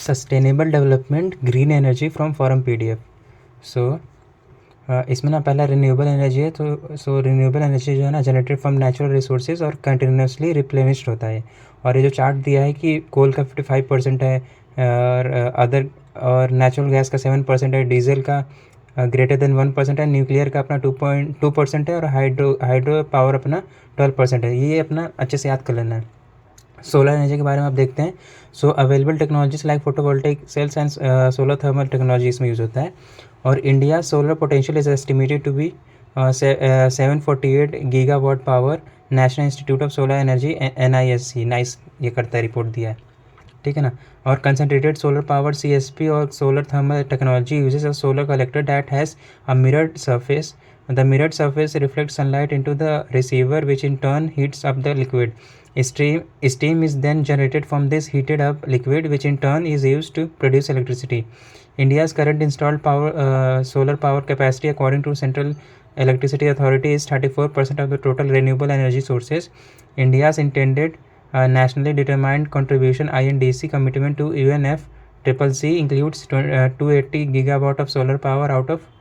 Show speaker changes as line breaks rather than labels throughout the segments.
Sustainable development green energy from forum PDF। So इसमें ना पहला रिन्यूएबल एनर्जी है, तो रिन्यूएबल एनर्जी जो है ना जनरेटेड फ्रॉम नेचुरल रिसोर्सेज और कंटिन्यूसली रिप्लेनिश्ड होता है। और ये जो चार्ट दिया है कि कोल का 55% है और अदर और नेचुरल गैस का 7% है, डीजल का ग्रेटर देन 1% है, न्यूक्लियर का अपना 2.2% है और हाइड्रो पावर अपना 12% है। ये अपना अच्छे से याद कर लेना है। सोलर एनर्जी के बारे में आप देखते हैं। So available technologies like photovoltaic cells and solar thermal technology इसमें यूज़ होता है। और India solar potential is estimated to be 748 gigawatt power. National institute of solar energy NISC NISE ये करता है, रिपोर्ट दिया है, ठीक है ना। और कंसनट्रेटेड सोलर पावर CSP और solar thermal technology uses a solar collector that has a mirrored surface. The mirrored surface reflects sunlight into the receiver, which in turn heats up the liquid. Steam is then generated from this heated up liquid, which in turn is used to produce electricity. India's current installed solar power capacity, according to Central Electricity Authority, is 34% of the total renewable energy sources. India's intended nationally determined contribution (INDC) commitment to UNFCCC includes 280 gigawatt of solar power out of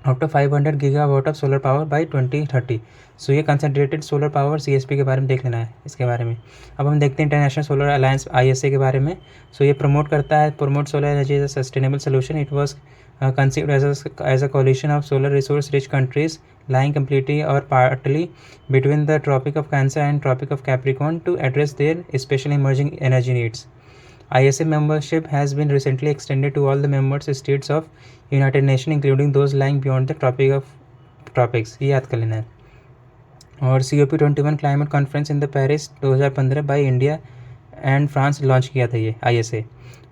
500 gigawatt of solar power bye 2030। सो ये concentrated solar power CSP के बारे में देख लेना है इसके बारे में। अब हम देखते हैं इंटरनेशनल सोलर अलायंस ISA के बारे में। सो ये प्रमोट करता है, promote solar energy as a sustainable solution. It was conceived as a coalition of solar resource rich countries lying completely or partly between the Tropic of Cancer and Tropic of Capricorn to address their special emerging energy needs. ISA membership has been recently extended to all the member states of United Nations, including those lying beyond the tropics। ये याद कर लेना है। और COP21 climate conference in the Paris 2015 by India and France launch किया था ये ISA।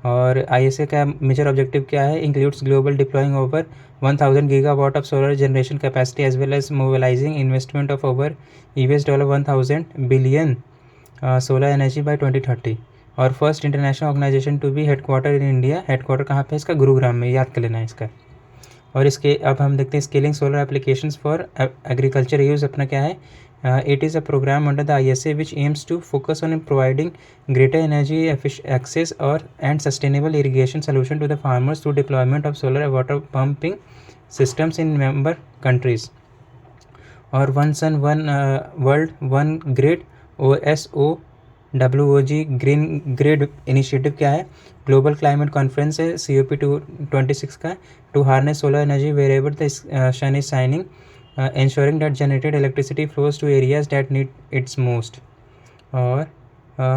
और ISA का मेजर ऑब्जेक्टिव क्या है? Includes global deploying over 1000 gigawatt of solar generation capacity as well as mobilising investment of over $1000 billion solar energy by 2030। और first international organisation to be headquarter in India. Headquarter कहाँ पे? इसका गुरुग्राम में, याद कर लेना है इसका। और इसके अब हम देखते हैं scaling solar applications for agriculture use अपना क्या है। It is a programme under the ISA which aims to focus on providing greater energy access और and sustainable irrigation solution to the farmers through deployment of solar water pumping systems in member countries. और one sun one world one grid WOG green grid initiative क्या है? Global climate conference है COP26 का, to harness solar energy wherever the sun is shining, ensuring that generated electricity flows to areas that need its most. और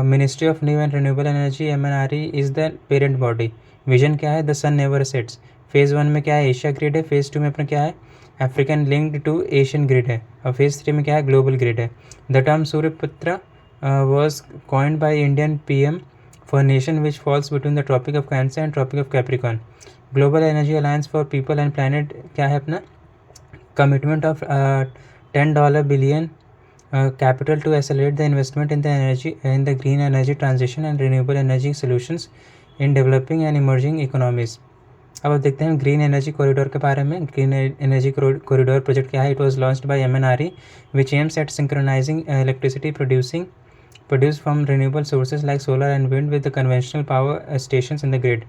ministry of new and renewable energy MNRE is the parent body. Vision क्या है? The sun never sets. Phase 1 में क्या है? Asia grid है। Phase 2 में अपना क्या है? African linked to Asian grid है। और फेज़ 3 में क्या है? ग्लोबल ग्रिड है। The term Suryaputra was coined by Indian PM for a nation which falls between the Tropic of Cancer and Tropic of Capricorn. Global Energy Alliance for People and Planet क्या है अपना? Commitment of $10 billion capital to accelerate the investment in the green energy transition and renewable energy solutions in developing and emerging economies. अब देखते हैं green energy corridor के बारे में। Green energy corridor project क्या है? It was launched by MNRE which aims at synchronising electricity produced from renewable sources like solar and wind with the conventional power stations in the grid.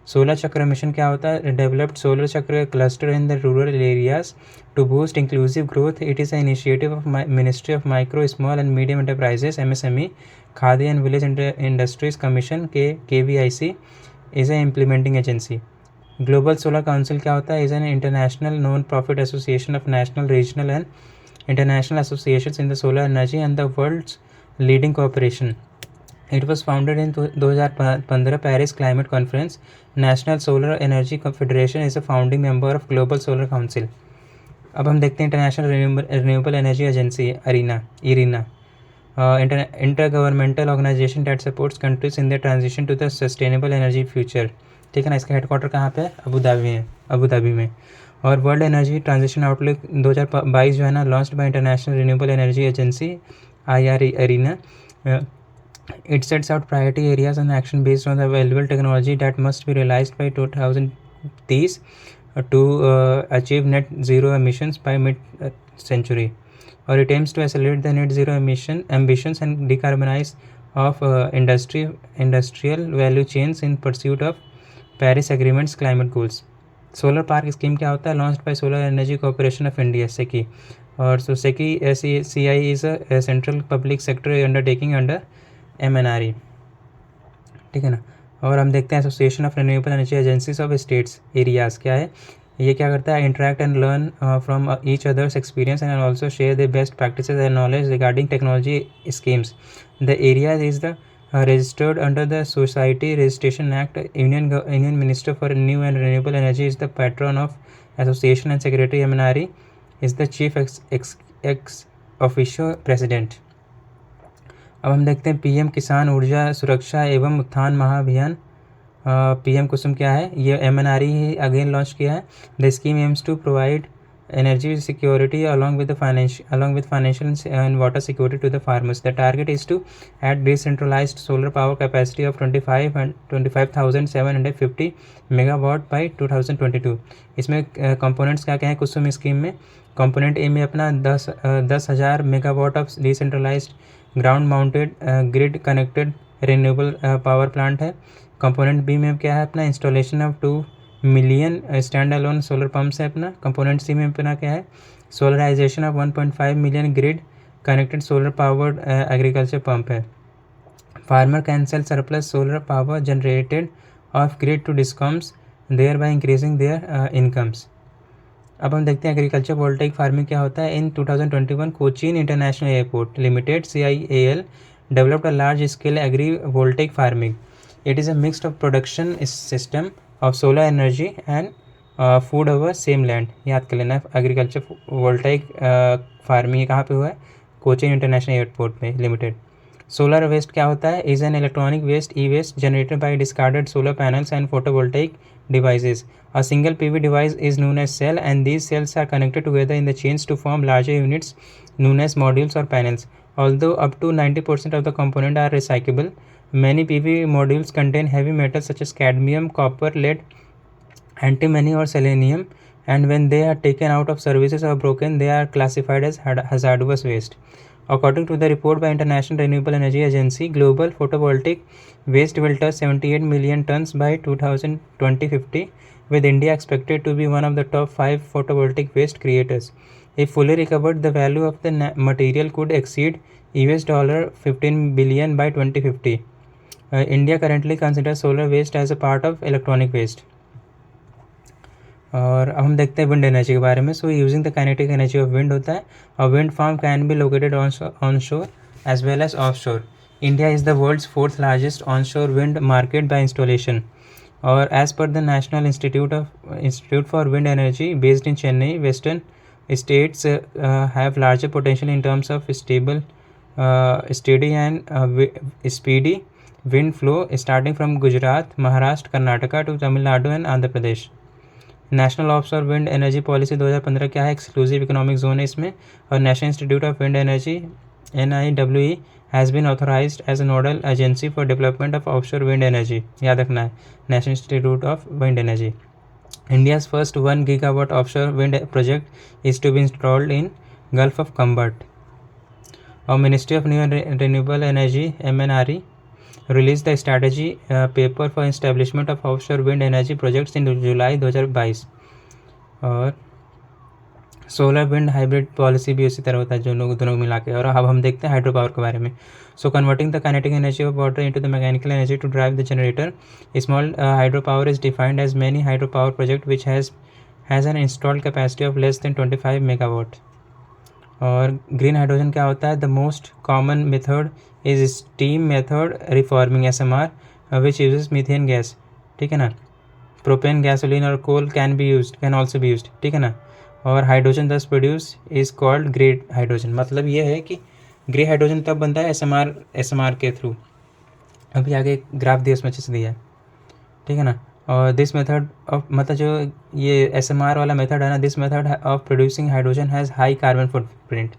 Solar Chakra mission क्या होता है? Developed solar Chakra cluster in the rural areas to boost inclusive growth. It is a initiative of ministry of micro small and medium enterprises MSME, Khadi and village industries commission KVIC is a implementing agency. Global solar council क्या होता है? Is an international non profit association of national regional and international associations in the solar energy and the world's leading cooperation. It was founded in 2015 Paris Climate Conference. National Solar Energy Federation is a founding member of Global Solar Council. अब हम देखते हैं international renewable energy agency IRENA, intergovernmental organisation that supports countries in the transition to the sustainable energy future, ठीक है ना। इसका headquarter कहाँ पे है? अबू धाबी में। और वर्ल्ड एनर्जी ट्रांजिशन आउटलुक 2022 जो है ना, launched by international renewable energy agency IRENA. It sets out priority areas and action based on the available technology that must be realized by 2030 to achieve net zero emissions by mid-century. Or it aims to accelerate the net zero emission ambitions and decarbonize of industrial value chains in pursuit of Paris Agreement's climate goals. Solar park scheme क्या होता है? Launched by Solar Energy Corporation of India, SECI. और so SECI CI is a central public sector undertaking under MNRE. ठीक है ना. और हम देखते हैं association of renewable energy agencies of states areas क्या है. ये क्या करता है? Interact and learn from each others experience and also share the best practices and knowledge regarding technology schemes. The areas is the registered under the Society Registration Act. Union Minister for New and Renewable Energy is the patron of association and Secretary MNRE is the chief ex officio president. अब हम देखते हैं PM किसान ऊर्जा सुरक्षा एवं उत्थान महाअभियान. पीएम कुसुम क्या है? ये MNRE ही अगेन लॉन्च किया है. The scheme aims to provide energy security along with financial and water security to the farmers. The target is to add decentralized solar power capacity of 25,750 megawatt by 2022. इसमें components क्या क्या हैं कुसुम scheme में? Component ए में अपना 10,000 megawatt of decentralised ground mounted grid connected renewable power plant है. Component B में क्या है? अपना installation of 2 million stand alone solar pumps है अपना. कंपोनेंट सी में अपना क्या है? Solarisation of 1.5 million grid connected solar powered agriculture pump है. Farmer can sell surplus solar power generated of grid to discoms thereby increasing their incomes. अब हम देखते हैं एग्रीकल्चर वोल्टेइक फार्मिंग क्या होता है. In 2021 Cochin international airport limited CIAL developed a large scale agrivoltaic farming. It is a mixed of production system of solar energy and food over same land. याद कर लेना. एग्रीकल्चर वोल्टेइक फार्मिंग कहाँ पे हुआ है? कोचीन इंटरनेशनल एयरपोर्ट में limited. Solar waste क्या होता है? Is an electronic waste e waste generated by discarded solar panels and photovoltaic devices. A single PV device is known as cell and these cells are connected together in the chains to form larger units known as modules or panels. Although up to 90% of the components are recyclable, many PV modules contain heavy metals such as cadmium, copper, lead, antimony or selenium, and when they are taken out of services or broken, they are classified as hazardous waste. According to the report by International Renewable Energy Agency, global photovoltaic waste will touch 78 million tons by 2050, with India expected to be one of the top 5 photovoltaic waste creators. If fully recovered, the value of the material could exceed $15 billion by 2050. India currently considers solar waste as a part of electronic waste. और अब हम देखते हैं wind energy के बारे में. So using the kinetic energy of wind होता है. और wind farm can be located onshore as well as offshore. India is the world's 4th largest onshore wind market by installation. और as per the National Institute for Wind Energy based in Chennai, western states have larger potential in terms of steady and speedy wind flow starting from Gujarat, Maharashtra, Karnataka to Tamil Nadu and Andhra Pradesh. National offshore wind energy policy 2015 क्या है? Exclusive economic zone है इसमें. और national institute of wind energy NIWE has been authorised as a nodal agency for development of offshore wind energy. याद रखना है, national institute of wind energy. India's first 1 gigawatt offshore wind project is to be installed in gulf of Khambhat. और ministry of new and renewable energy MNRE released the strategy paper for establishment of offshore wind energy projects in July 2022. और solar wind hybrid policy भी उसी तरह होता है, जो लोग दोनों को मिला के. और अब हम देखते हैं हाइड्रो पावर के बारे में. So converting the kinetic energy of water into the mechanical energy to drive the generator. Small hydro power is defined as many hydro power project which has an installed capacity of less than 25 megawatt. और green hydrogen क्या होता है? The most common method is steam method reforming SMR which uses methane gas. ठीक है ना. Propane, gasoline और coal can also be used. ठीक है ना. और हाइड्रोजन दस produce is called grey hydrogen. मतलब ये है कि ग्रे हाइड्रोजन तब बनता है SMR के थ्रू. अभी आगे ग्राफ दिया उसमें अच्छे से दिया है. ठीक है ना. और दिस मेथड ऑफ मतलब जो ये SMR वाला मेथड है ना, this method of producing hydrogen has high carbon footprint.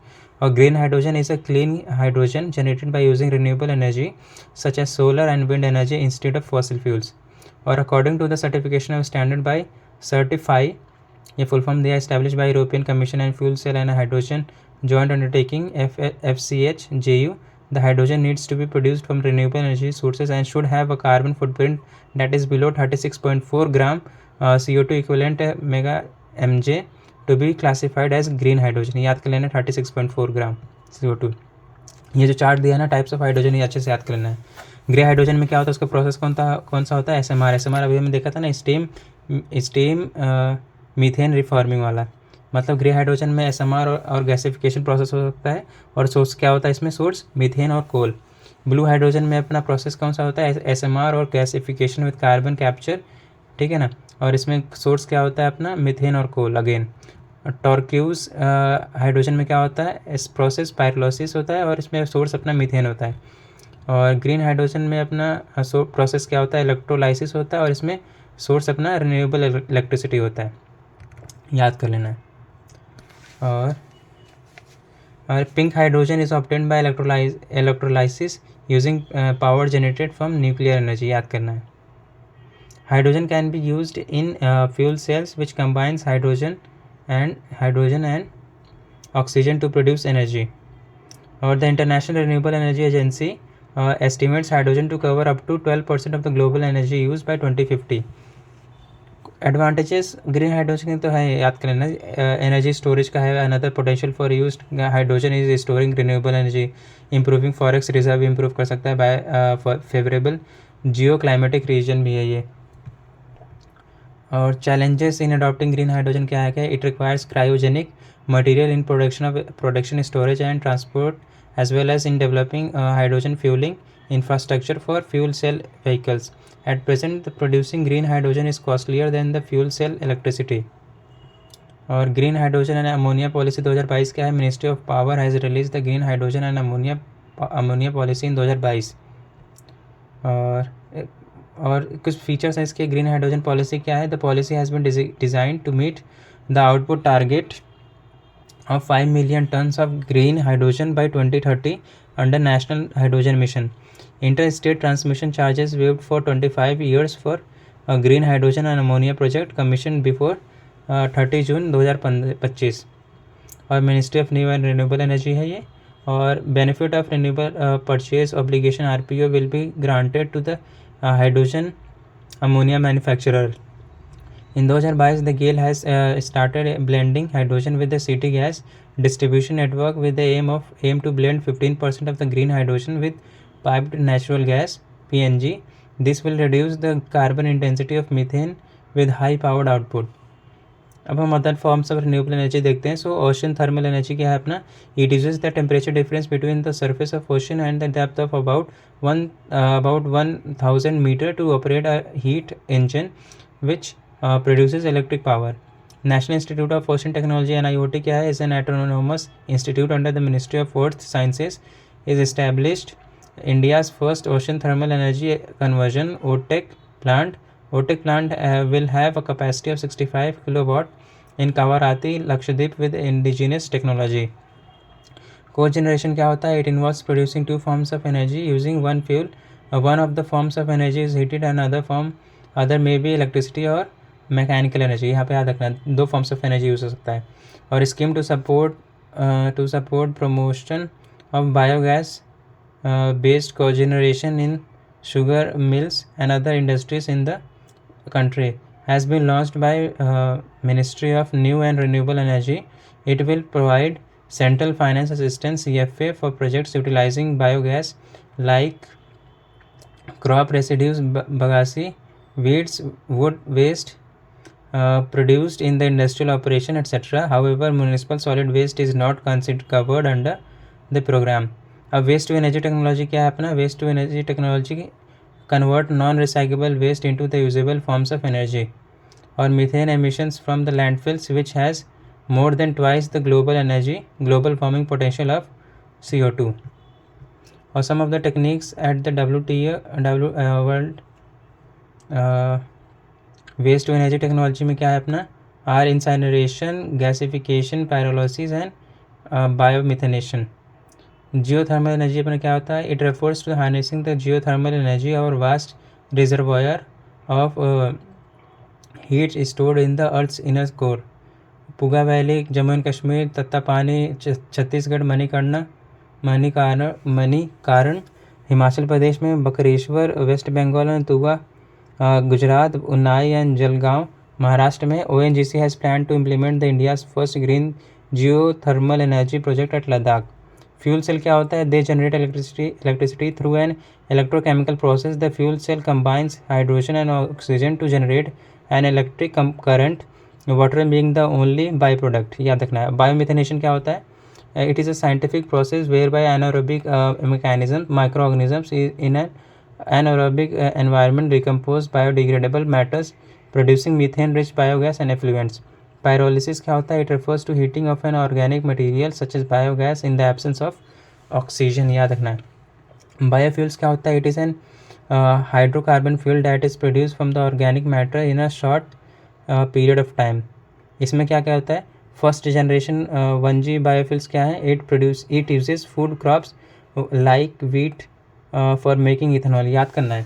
और green hydrogen is a clean hydrogen generated by using renewable energy such as solar and wind energy instead of fossil fuels. और according to the certification of standard by certify, ये फुल फॉर्म दिया, establish by European commission and fuel cell and hydrogen joint undertaking FCH JU, The hydrogen needs to be produced from renewable energy sources and should have a carbon footprint that is below 36.4 gram CO2 equivalent mega mj to be classified as green hydrogen. याद कर लेना 36.4 ग्राम CO2. ये जो chart दिया है ना types of hydrogen, ये अच्छे से याद कर लेना है. ग्रे हाइड्रोजन में क्या होता है, उसका प्रोसेस कौन सा होता है, SMR अभी हमने देखा था ना, स्टीम मीथेन रिफॉर्मिंग वाला. मतलब ग्रे हाइड्रोजन में SMR और गैसिफिकेशन प्रोसेस हो सकता है, और सोर्स क्या होता है इसमें, सोर्स मीथेन और कोल. ब्लू हाइड्रोजन में अपना प्रोसेस कौन सा होता है, SMR और गैसिफिकेशन विद कार्बन कैप्चर, ठीक है ना, और इसमें सोर्स क्या होता है अपना, मीथेन और कोल अगेन. टॉर्क्यूज हाइड्रोजन में क्या होता है, इस प्रोसेस पायरोलिसिस होता है और इसमें सोर्स अपना मीथेन होता है. और ग्रीन हाइड्रोजन में अपना प्रोसेस क्या होता है, इलेक्ट्रोलाइसिस होता है और इसमें सोर्स अपना रिन्यूएबल इलेक्ट्रिसिटी होता है, याद कर लेना है. और pink hydrogen is obtained by electrolysis using power generated from nuclear energy, याद करना है. Hydrogen can be used in fuel cells which combines hydrogen and oxygen to produce energy. Or the International Renewable Energy Agency estimates hydrogen to cover up to 12% of the global energy use by 2050. Advantages green hydrogen तो है, याद कर लेना. Energy storage का है, another potential for use hydrogen is storing renewable energy, improving forest reserve improve कर सकता है by favourable geo climatic region भी है ये. और challenges in adopting green hydrogen क्या है, it requires cryogenic material in production storage and transport as well as in developing hydrogen fuelling infrastructure for fuel cell vehicles. At present producing green hydrogen is costlier than the fuel cell electricity. और green hydrogen and ammonia policy 2022 क्या है, ministry of power has release the green hydrogen and ammonia policy in 2022. और कुछ features हैं इसके. Green hydrogen policy क्या है, the policy has been design to meet the output target of 5 million tons of green hydrogen by 2030 under national hydrogen mission. Inter state transmission charges waived for 25 years for green hydrogen and ammonia project commission before 30 June 2025. और ministry of new and renewable energy है ये. और benefit of renewable purchase obligation RPO will be granted to the hydrogen ammonia manufacturer. In 2022, the GAIL has started blending hydrogen with the city gas distribution network with the aim to blend 15% of the green hydrogen with piped natural gas (PNG). This will reduce the carbon intensity of methane with high powered output. अब हम other forms of renewable energy देखते हैं. So ocean thermal energy क्या है अपना, it uses the temperature difference between the surface of ocean and the depth of about 1000 metre to operate a heat engine which produces electric power. National institute of ocean technology NIOT क्या है, is an autonomous institute under the ministry of earth sciences, is established India's first ocean thermal energy conversion OTEC plant. OTEC plant will have a capacity of 65 kilowatt in Kavarati, Lakshadweep with indigenous technology. Cogeneration क्या होता है, it involves producing two forms of energy using one fuel. One of the forms of energy is heated and other may be electricity or mechanical energy. यहाँ पे याद रखना, दो forms of energy use हो सकता है. और scheme to support promotion of biogas based cogeneration in sugar mills and other industries in the country has been launched by Ministry of New and Renewable Energy. It will provide central finance assistance CFA for projects utilizing biogas like crop residues, bagasse, weeds, wood waste produced in the industrial operation, etc. However, municipal solid waste is not considered covered under the program. अब waste to energy technology क्या है अपना, waste to energy technology convert non-recyclable waste into the usable forms of energy. Or methane emissions from the landfills, which has more than twice the global warming potential of CO2. Or some of the techniques at the World waste to energy technology में क्या है अपना, are incineration, gasification, pyrolysis and biomethanation. Geothermal energy अपना क्या होता है, it refers to harnessing the geothermal energy और vast reservoir of heat stored in the earth's inner core. Puga valley, Jammu and Kashmir, Tattapani, Chhattisgarh, Manikarna Manikaran Himachal Pradesh में, Bakreshwar West Bengal and Tuga Gujarat, Unai and Jalgaon Maharashtra में. ONGC has planned to implement the India's first green geothermal energy project at Ladakh. Fuel cell क्या होता है? They generate electricity through an electrochemical process. The fuel cell combines hydrogen and oxygen to generate an electric current, water being the only by product. याद रखना है. Biomethanation क्या होता है? It is a scientific process whereby anaerobic mechanisms, microorganisms in an anaerobic environment decompose biodegradable matters, producing methane-rich biogas and effluents. Pyrolysis क्या होता है? It refers to heating of an organic material such as biogas in the absence of oxygen. याद रखना है. Biofuels क्या होता है? It is an hydrocarbon fuel that is produced from the organic matter in a short period of time. इसमें क्या क्या होता है? फर्स्ट जनरेशन 1G बायोफ्यूल्स क्या है? It uses food crops like wheat for making ethanol. याद करना है.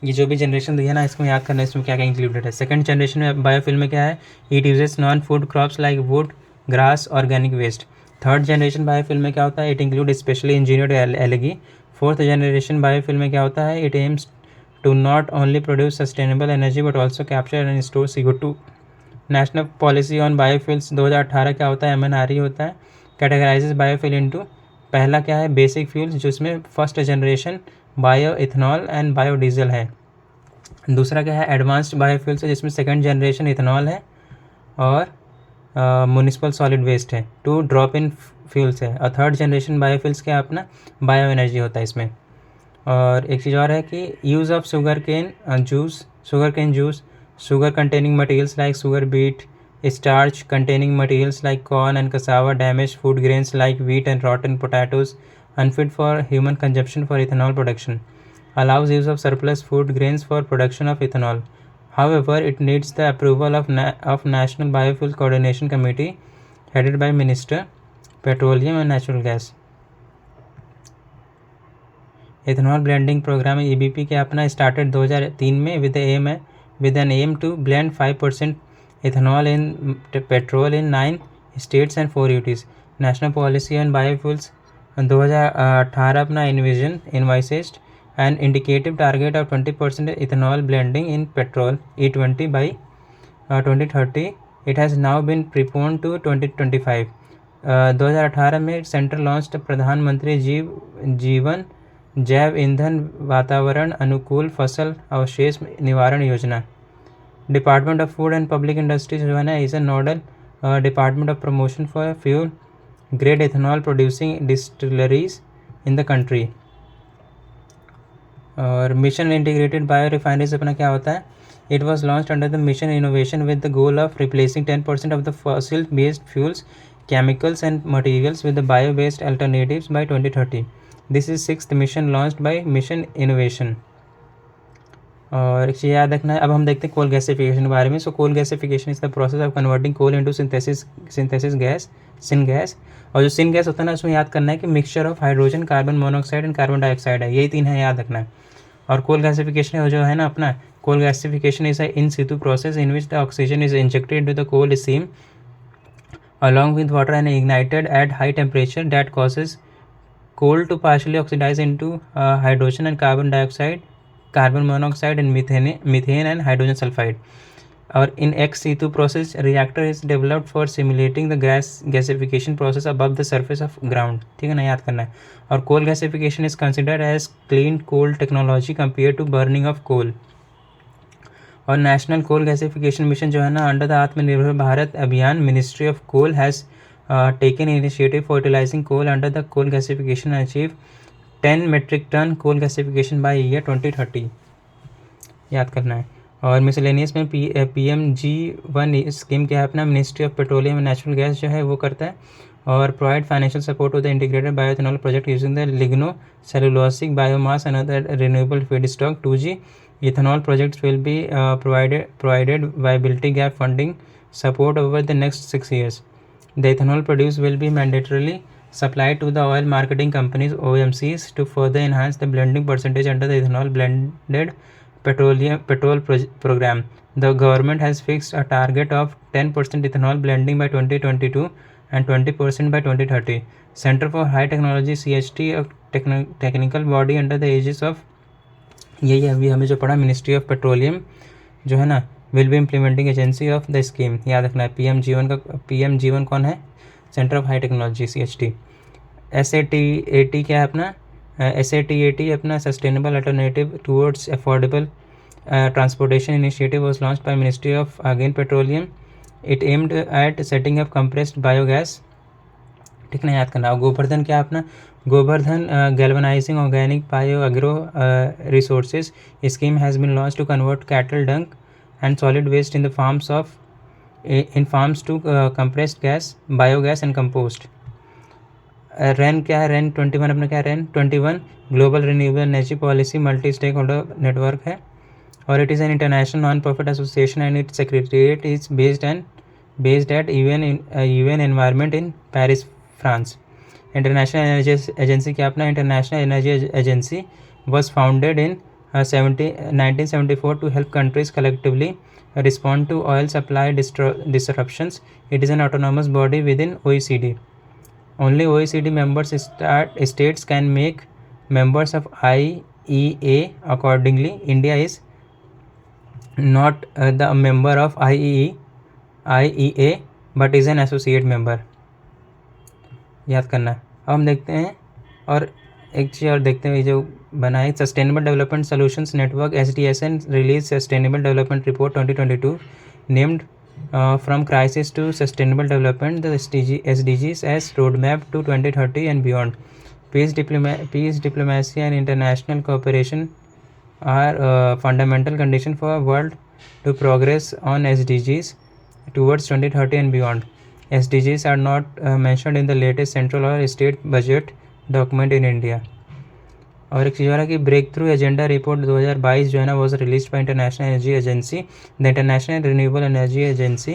ये जो भी जनरेशन दी है ना, इसमें याद करना है इसमें क्या क्या इंक्लूडेड है. सेकंड जनरेशन में बायोफ्यूल में क्या है? It uses non food crops like wood, grass, organic waste. Third generation biofuel में क्या होता है? It include specially engineered algae. Fourth generation biofuel में क्या होता है? It aims to not only produce sustainable energy but also capture and store CO2. National policy on biofuels 2018 क्या होता है? MNRE होता है. कैटेगराइजेज बायोफ्यूल इनटू, पहला क्या है? बेसिक फ्यूल्स, जिसमें first generation bio ethanol and biodiesel है. दूसरा क्या है? एडवांस्ड बायोफ्यूल्स है, जिसमें सेकंड जनरेशन इथेनॉल है और म्यूनिसिपल सॉलिड वेस्ट है. 2 ड्रॉप इन फ्यूल्स है. और थर्ड जनरेशन बायोफ्यूल्स क्या है? अपना बायो एनर्जी होता है इसमें. और एक चीज़ और है कि use of sugarcane juice, sugar containing materials like sugar beet, starch containing materials like corn and cassava, damaged food grains like wheat and rotten potatoes, unfit for human consumption for ethanol production, allows use of surplus food grains for production of ethanol. However, it needs the approval of National Biofuel Coordination Committee headed by Minister Petroleum and Natural Gas. Ethanol blending program EBP क्या अपना started 2003 में with an aim to blend 5% ethanol in petrol in 9 states and 4 UTs. National Policy on Biofuels 2018 अपना envisaged an indicative target of 20% ethanol blending in petrol E20 by 2030. It has now been preponed to 2025. 2018 में centre launched प्रधानमंत्री जीवन जैव ईंधन वातावरण अनुकूल फसल अवशेष निवारण योजना. Department of food and public industries जो है ना, is a nodal department of promotion for fuel grade ethanol producing distilleries in the country. और मिशन इंटीग्रेटेड बायो रिफाइनरीज अपना क्या होता है? It was launched under the mission innovation with the goal of replacing 10% of the fossil based fuels, chemicals and materials with the bio-based alternatives by 2030. This is 6th mission launched by Mission Innovation. और एक चीज़ याद रखना है. अब हम देखते हैं coal gasification के बारे में. So coal gasification is the process of converting coal into synthesis gas, syn gas. और जो सिन गैस होता है ना, उसमें याद करना है कि mixture of hydrogen, carbon monoxide and carbon dioxide है. यही 3 है, याद रखना है. और कोल गैसिफिकेशन जो है ना अपना, coal gasification is in situ process in which the oxygen is injected into the coal seam along with water and ignited at high temperature that causes coal to partially oxidize into hydrogen and carbon dioxide, carbon monoxide and methane and hydrogen sulfide. Or in ex situ process, reactor is developed for simulating the gasification process above the surface of ground. ठीक है ना, याद करना है. और coal gasification is considered as clean coal technology compared to burning of coal. और national coal gasification mission जो है ना, under the Atmanirbhar Bharat Abhiyan, ministry of coal has taken initiative for utilising coal under the coal gasification achieve 10 metric ton coal gasification by year 2030. याद करना है. और miscellaneous में PMG1 scheme क्या है अपना, ministry of petroleum and natural gas जो है वो करता है. और provide financial support to the integrated bioethanol project using the lignocellulosic biomass and other renewable feedstock. 2G ethanol projects will be provided viability gap funding support over the next 6 years. The ethanol produced will be mandatorily supplied to the oil marketing companies OMCs to further enhance the blending percentage under the ethanol blended petrol program. The government has fixed a target of 10% ethanol blending by 2022 and 20% by 2030. Center for High Technology CHT, a technical body under the aegis of, यही अभी हमें जो पढ़ा, ministry of petroleum जो है ना, will be implementing agency of the scheme. याद रखना है PM-JEON का, PM-JEON कौन है? Centre of high technology CHT। SAT-AT क्या है अपना? SAT-AT अपना sustainable alternative towards affordable transportation initiative was launched by Ministry of again Petroleum. It aimed at setting up compressed biogas, ठीक ना, याद करना। गोवर्धन क्या अपना? Govardhan galvanizing organic bio agro resources scheme has been launched to convert cattle dung and solid waste in the farms to compressed gas, biogas and compost. REN क्या है? REN 21 अपना क्या है? REN 21 global renewable energy policy multi stakeholder network है, और it is an international non profit association and its secretariat is based at UN environment in Paris, France. International energy agency क्या अपना? International energy agency was founded in 1974 to help countries collectively respond to oil supply disruptions. It is an autonomous body within OECD. Only OECD members states can make members of IEA. Accordingly, India is not the member of IEA but is an associate member. याद करना। अब हम देखते हैं और एक चीज़ और देखते हैं, जो बना है sustainable development solutions network SDSN release sustainable development report 2022 named from crisis to sustainable development, the SDGs as roadmap to 2030 and beyond. Peace diplomacy and international cooperation are fundamental condition for world to progress on SDGs towards 2030 and beyond. SDGs are not mentioned in the latest central or state budget document in India. और एक चीज़ हो रहा है कि break through agenda report 2022 जो है ना, was release by international energy agency, the international renewable energy agency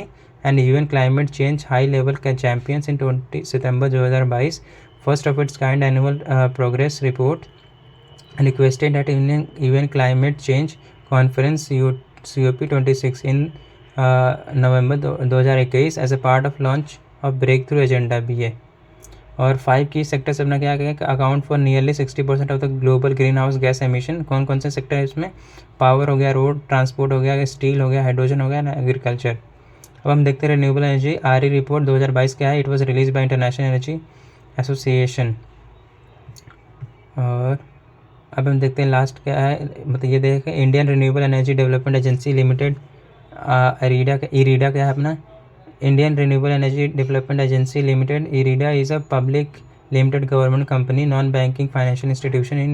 and UN climate change high level का champions in 20 September 2022, first of its kind annual progress report requested at UN climate change conference COP26 in November 2021 as a part of launch of breakthrough agenda BA। और 5 की sectors अपना क्या है? Account for nearly 60% of the global green house gas emission. कौन कौन से sector है इसमें? पावर हो गया, रोड ट्रांसपोर्ट हो गया, स्टील हो गया, हाइड्रोजन हो गया, एग्रीकल्चर। अब हम देखते हैं रिन्यूएबल एनर्जी RE रिपोर्ट 2022 क्या है? It was release by international energy association. और अब हम देखते हैं लास्ट क्या है, मतलब ये देखें, Indian renewable energy development agency limited, IREDA क्या है अपना? Indian Renewable Energy Development Agency Limited, IREDA is a public limited government company, non-banking financial institution in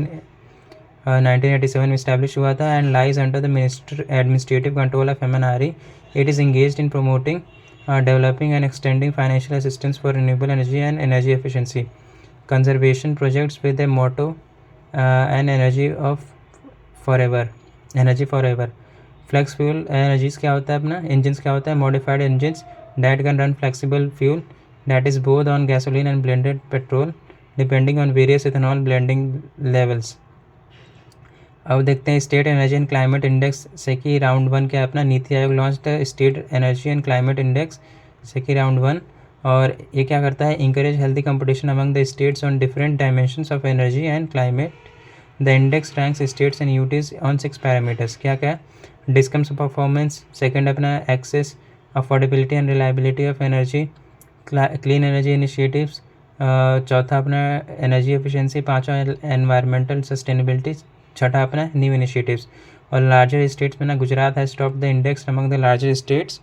1987 में established हुआ था and lies under the administrative control of MNRE. It is engaged in promoting, developing and extending financial assistance for renewable energy and energy efficiency conservation projects with the motto and energy forever. Flex fuel energies क्या होता है अपना? Engines क्या होता है? Modified engines that can run flexible fuel that is both on gasoline and blended petrol depending on various ethanol blending levels. अब देखते हैं state energy and climate index SECI round 1 क्या अपना? नीति आयोग launch the state energy and climate index SECI round 1, और ये क्या करता है? Encourage healthy competition among the states on different dimensions of energy and climate. The index ranks states and UTs on 6 parameters. क्या क्या? डिस्कम्स परफॉर्मेंस, सेकेंड अपना access, affordability and reliability of energy, clean energy initiatives, चौथा अपना energy efficiency, पांचवा environmental sustainability, छठा अपना new initiatives. और larger states में ना Gujarat has top the index among the larger states.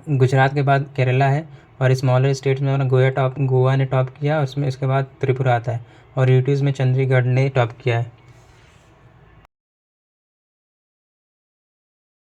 Gujarat के बाद केरला है, और स्मॉलर स्टेट्स में गोवा ने टॉप किया, उसमें इसके बाद त्रिपुरा आता है, और यूटीज़ में चंडीगढ़ ने टॉप किया है।